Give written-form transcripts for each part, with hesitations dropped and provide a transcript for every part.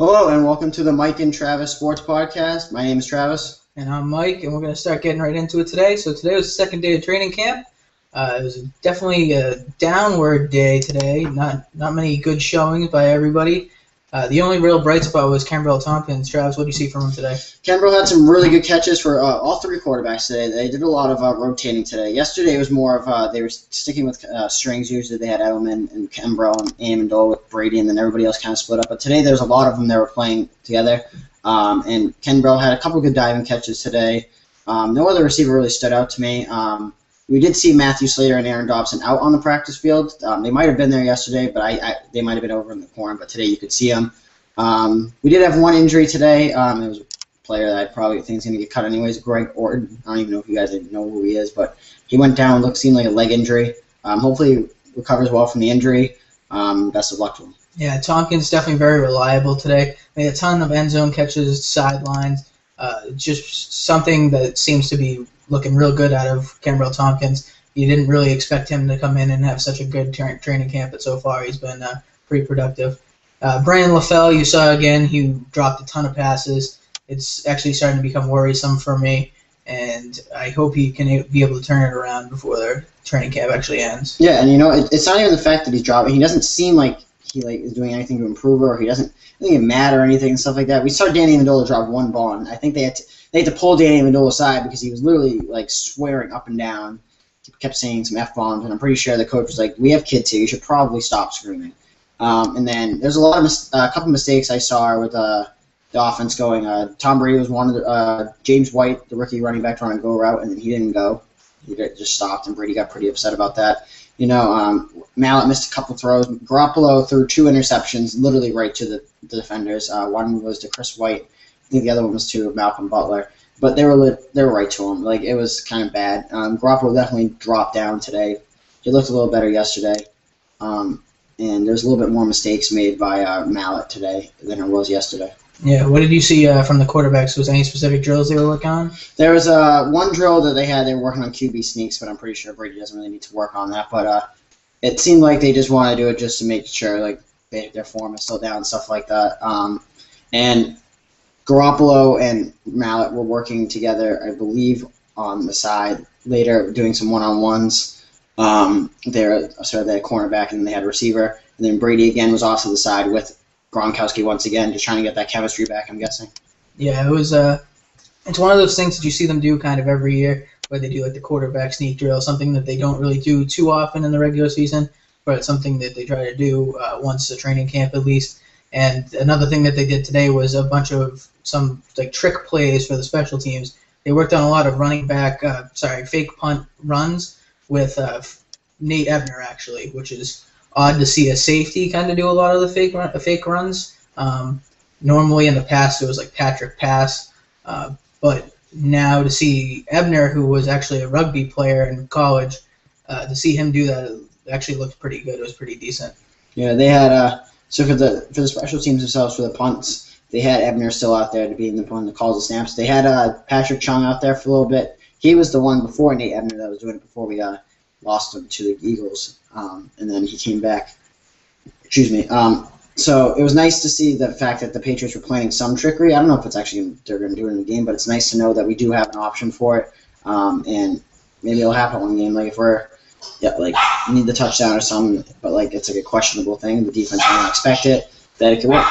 Hello and welcome to the Mike and Travis Sports Podcast. My name is Travis. And I'm Mike, and we're going to start getting right into it today. So today was the second day of training camp. It was definitely a downward day today. Not many good showings by everybody. The only real bright spot was Kenbrell Tompkins. Travis, what do you see from him today? Kenbrell had some really good catches for all three quarterbacks today. They did a lot of rotating today. Yesterday was more of they were sticking with strings. Usually they had Edelman and Kenbrell and Amendola with Brady, and then everybody else kind of split up. But today there's a lot of them that were playing together. And Kenbrell had a couple good diving catches today. No other receiver really stood out to me. We did see Matthew Slater and Aaron Dobson out on the practice field. They might have been there yesterday, but they might have been over in the corner. But today you could see them. We did have one injury today. It was a player that I probably think is going to get cut anyways, Greg Orton. I don't even know if you guys know who he is, but he went down. Seemed like a leg injury. Hopefully he recovers well from the injury. Best of luck to him. Yeah, Tompkins definitely very reliable today. Made a ton of end zone catches, sidelines. Just something that seems to be looking real good out of Kenbrell Tompkins. You didn't really expect him to come in and have such a good training camp, but so far he's been pretty productive. Brandon LaFell, you saw again, he dropped a ton of passes. It's actually starting to become worrisome for me, and I hope he can be able to turn it around before their training camp actually ends. Yeah, and it's not even the fact that he's dropping. He doesn't seem like he is doing anything to improve, or he doesn't get mad or anything and stuff like that. We saw Danny Amendola drop one ball, and I think they had to pull Danny Amendola aside because he was literally swearing up and down. He kept saying some F-bombs, and I'm pretty sure the coach was like, "We have kids here. You should probably stop screaming." And then there's a couple mistakes I saw with the offense going. Tom Brady was one of the James White, the rookie running back, trying to go route, and then he didn't go. He just stopped, and Brady got pretty upset about that. Mallett missed a couple throws. Garoppolo threw two interceptions, literally right to the defenders. One was to Chris White. I think the other one was to Malcolm Butler. But they were right to him. It was kind of bad. Garoppolo definitely dropped down today. He looked a little better yesterday. And there's a little bit more mistakes made by Mallett today than there was yesterday. Yeah, what did you see from the quarterbacks? Was any specific drills they were working on? There was one drill that they were working on QB sneaks, but I'm pretty sure Brady doesn't really need to work on that. But it seemed like they just want to do it just to make sure their form is still down and stuff like that. And Garoppolo and Mallett were working together, I believe, on the side later, doing some one-on-ones. They had a cornerback, and then they had a receiver. And then Brady again was off to the side with Gronkowski once again, just trying to get that chemistry back, I'm guessing. Yeah, it was. It's one of those things that you see them do kind of every year, where they do the quarterback sneak drill, something that they don't really do too often in the regular season, but it's something that they try to do once a training camp at least. And another thing that they did today was a bunch of some trick plays for the special teams. They worked on a lot of fake punt runs with Nate Ebner actually, which is odd to see a safety kind of do a lot of the fake runs. Normally in the past it was Patrick Pass, but now to see Ebner, who was actually a rugby player in college, to see him do that actually looked pretty good. It was pretty decent. Yeah, they had so for the special teams themselves, for the punts, they had Ebner still out there to be the one that calls the snaps. They had Patrick Chung out there for a little bit. He was the one before Nate Ebner that was doing it before we lost him to the Eagles, and then he came back. So it was nice to see the fact that the Patriots were planning some trickery. I don't know if they're going to do it in the game, but it's nice to know that we do have an option for it, and maybe it'll happen one game. If we're need the touchdown or something, but it's a questionable thing, the defense might not expect it, that it could work.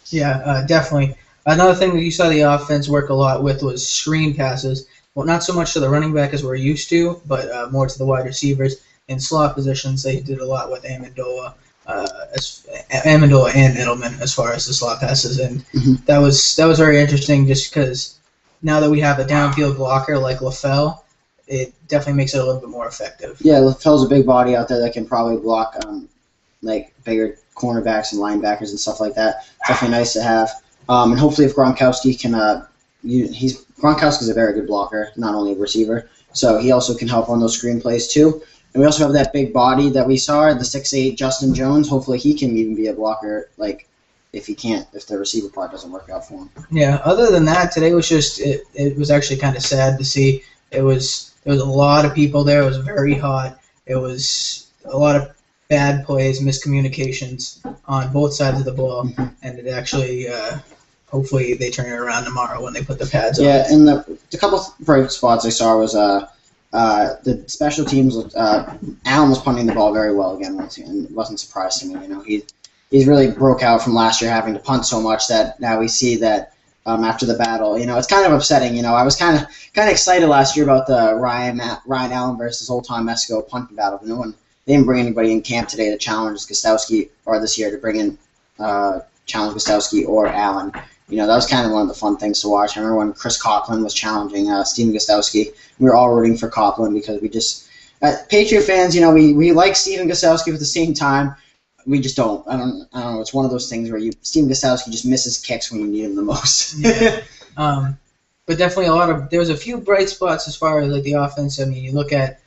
Yeah, definitely. Another thing that you saw the offense work a lot with was screen passes. Well, not so much to the running back as we're used to, but more to the wide receivers. In slot positions, they did a lot with Amendola and Edelman as far as the slot passes, and that was very interesting. Just because now that we have a downfield blocker like LaFell, it definitely makes it a little bit more effective. Yeah, LaFell's a big body out there that can probably block bigger cornerbacks and linebackers and stuff like that. It's definitely nice to have. And hopefully if Gronkowski can Gronkowski's a very good blocker, not only a receiver, so he also can help on those screen plays too. And we also have that big body that we saw, the 6'8" Justin Jones. Hopefully he can even be a blocker, if the receiver part doesn't work out for him. Yeah, other than that, today was just, it was actually kind of sad to see. There was a lot of people there. It was very hot. It was a lot of bad plays, miscommunications on both sides of the ball, and it actually, hopefully, they turn it around tomorrow when they put the pads on. Yeah, and the couple bright spots I saw was the special teams. Allen was punting the ball very well again once again. It wasn't surprised to me. He's really broke out from last year having to punt so much that now we see that after the battle. It's kind of upsetting. I was kind of excited last year about the Ryan Allen versus Old Tom Esco punting battle. They didn't bring anybody in camp today to challenge Gostowski, or this year to bring in challenge Gostowski or Allen. That was kind of one of the fun things to watch. I remember when Chris Coughlin was challenging Steven Gostowski. We were all rooting for Coughlin because we just, Patriot fans, we like Steven Gostowski, but at the same time, we just don't. I don't know. It's one of those things where Steven Gostowski just misses kicks when you need him the most. Yeah. But definitely there was a few bright spots as far as like the offense. I mean, you look at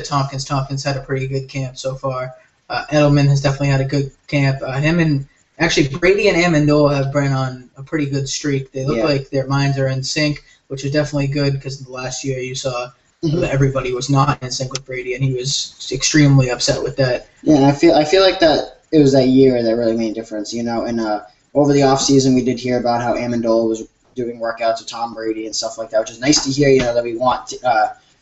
Tompkins. Tompkins had a pretty good camp so far. Edelman has definitely had a good camp. Him and actually Brady and Amendola have been on a pretty good streak. They look like their minds are in sync, which is definitely good because last year you saw that everybody was not in sync with Brady, and he was extremely upset with that. Yeah, and I feel like that it was that year that really made a difference. And over the offseason, we did hear about how Amendola was doing workouts with Tom Brady and stuff like that, which is nice to hear. That we want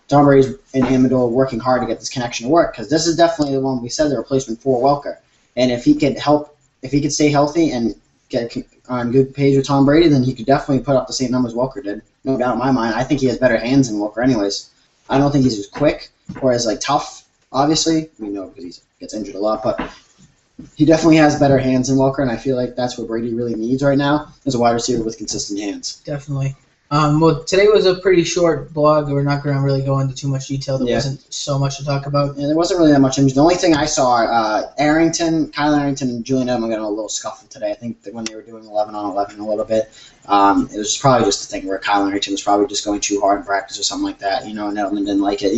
Tom Brady and Amendola working hard to get this connection to work, because this is definitely the one we said the replacement for Welker. And if he could stay healthy and get on good page with Tom Brady, then he could definitely put up the same numbers Welker did. No doubt in my mind. I think he has better hands than Welker anyways. I don't think he's as quick or as tough, obviously. We know because he gets injured a lot, but he definitely has better hands than Welker, and I feel like that's what Brady really needs right now, is a wide receiver with consistent hands. Definitely. Well, today was a pretty short blog. We're not going to really go into too much detail. There wasn't so much to talk about. Yeah, there wasn't really that much. The only thing I saw, Kyle Arrington, and Julian Edelman got in a little scuffle today. I think that when they were doing 11-on-11 a little bit, it was probably just a thing where Kyle Arrington was probably just going too hard in practice or something like that, and Edelman didn't like it.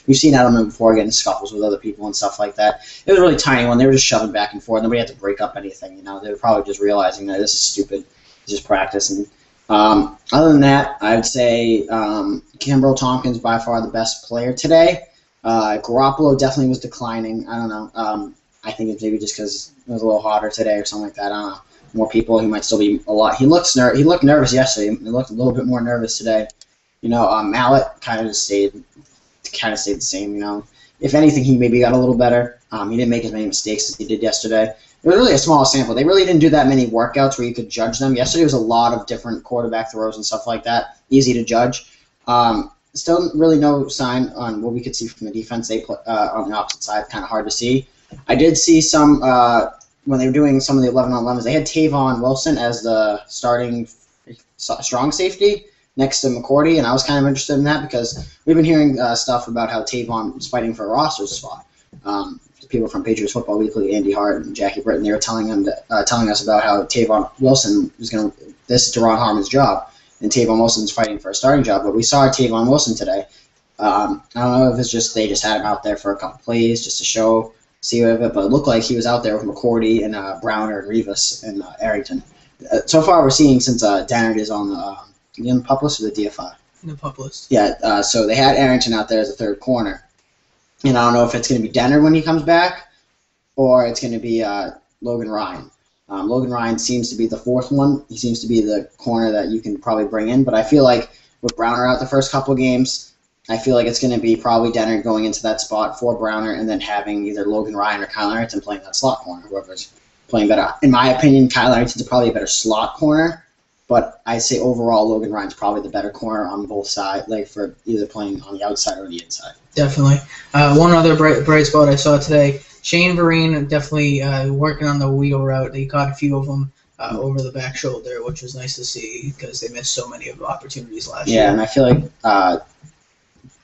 We've seen Edelman before getting scuffles with other people and stuff like that. It was a really tiny one. They were just shoving back and forth. Nobody had to break up anything. They were probably just realizing that this is stupid. It's just practice. And other than that, I'd say Kimbrel Tompkins by far the best player today. Garoppolo definitely was declining. I don't know. I think it's maybe just because it was a little hotter today or something like that. I don't know. More people, he might still be a lot. He looked nervous yesterday. He looked a little bit more nervous today. Mallett kind of stayed the same. If anything, he maybe got a little better. He didn't make as many mistakes as he did yesterday. It was really a small sample. They really didn't do that many workouts where you could judge them. Yesterday was a lot of different quarterback throws and stuff like that. Easy to judge. Still really no sign on what we could see from the defense. They put on the opposite side, kind of hard to see. I did see some when they were doing some of the 11-on-11s. They had Tavon Wilson as the starting strong safety next to McCourty, and I was kind of interested in that because we've been hearing stuff about how Tavon was fighting for a roster spot. People from Patriots Football Weekly, Andy Hart and Jackie Britton, they were telling us about how Tavon Wilson was this is Teron Harmon's job, and Tavon Wilson's fighting for a starting job. But we saw Tavon Wilson today. I don't know if it's just they just had him out there for a couple plays just to see what of it, but it looked like he was out there with McCourty and Browner and Rivas and Arrington. So far, we're seeing since Dannard is on the PUP list or the DFI. The PUP list. Yeah. So they had Arrington out there as a third corner. And I don't know if it's going to be Denner when he comes back or it's going to be Logan Ryan. Logan Ryan seems to be the fourth one. He seems to be the corner that you can probably bring in. But I feel like with Browner out the first couple of games, I feel like it's going to be probably Denner going into that spot for Browner and then having either Logan Ryan or Kyle Arrington playing that slot corner, whoever's playing better. In my opinion, Kyle Arrington's probably a better slot corner. But I say overall, Logan Ryan's probably the better corner on both sides, for either playing on the outside or the inside. Definitely. One other bright spot I saw today, Shane Vereen definitely working on the wheel route. He caught a few of them over the back shoulder, which was nice to see because they missed so many of the opportunities last year. Yeah, and I feel like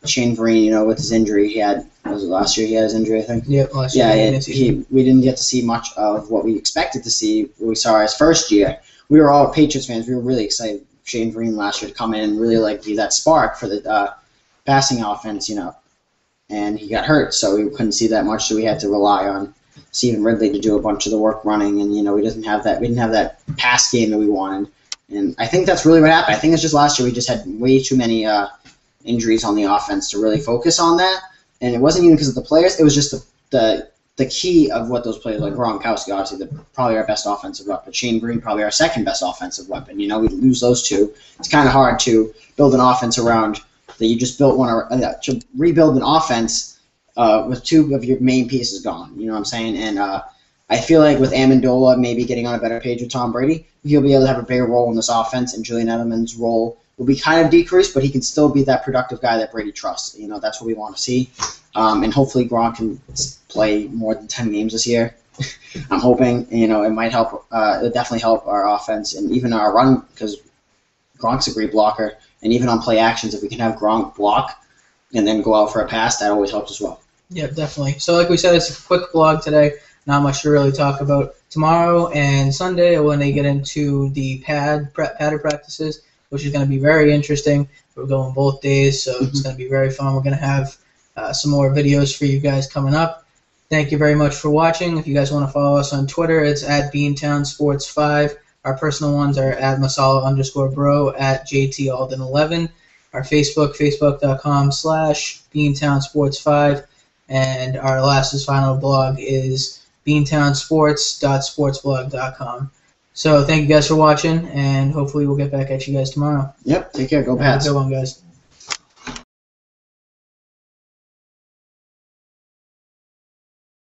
Shane Vereen, with his injury, was it last year he had his injury, I think? Yeah, last year. Yeah, we didn't get to see much of what we expected to see when we saw his first year. We were all Patriots fans. We were really excited for Shane Vereen last year to come in and really be that spark for the passing offense, And he got hurt, so we couldn't see that much. So we had to rely on Stephen Ridley to do a bunch of the work running, and we didn't have that pass game that we wanted. And I think that's really what happened. I think it's just last year we just had way too many injuries on the offense to really focus on that. And it wasn't even because of the players. It was just the the key of what those players like Gronkowski, obviously, probably our best offensive weapon. Shane Vereen, probably our second best offensive weapon. We lose those two. It's kind of hard to build an offense around that you just built one, to rebuild an offense with two of your main pieces gone. You know what I'm saying? And I feel like with Amendola maybe getting on a better page with Tom Brady, he'll be able to have a bigger role in this offense, and Julian Edelman's role will be kind of decreased, but he can still be that productive guy that Brady trusts. That's what we want to see. And hopefully Gronk can play more than 10 games this year. I'm hoping, it might help. It'll definitely help our offense and even our run, because Gronk's a great blocker. And even on play actions, if we can have Gronk block and then go out for a pass, that always helps as well. Yeah, definitely. So like we said, it's a quick vlog today. Not much to really talk about. Tomorrow and Sunday, when they get into the padded practices, which is going to be very interesting. We're going both days, so it's going to be very fun. We're going to have some more videos for you guys coming up. Thank you very much for watching. If you guys want to follow us on Twitter, it's at BeantownSports5. Our personal ones are at Masala_bro, at JTAlden11. Our Facebook, facebook.com/BeantownSports5. And our last final blog is beantownsports.sportsblog.com. So thank you guys for watching, and hopefully we'll get back at you guys tomorrow. Yep, take care. Go Pats. Have a good one, guys.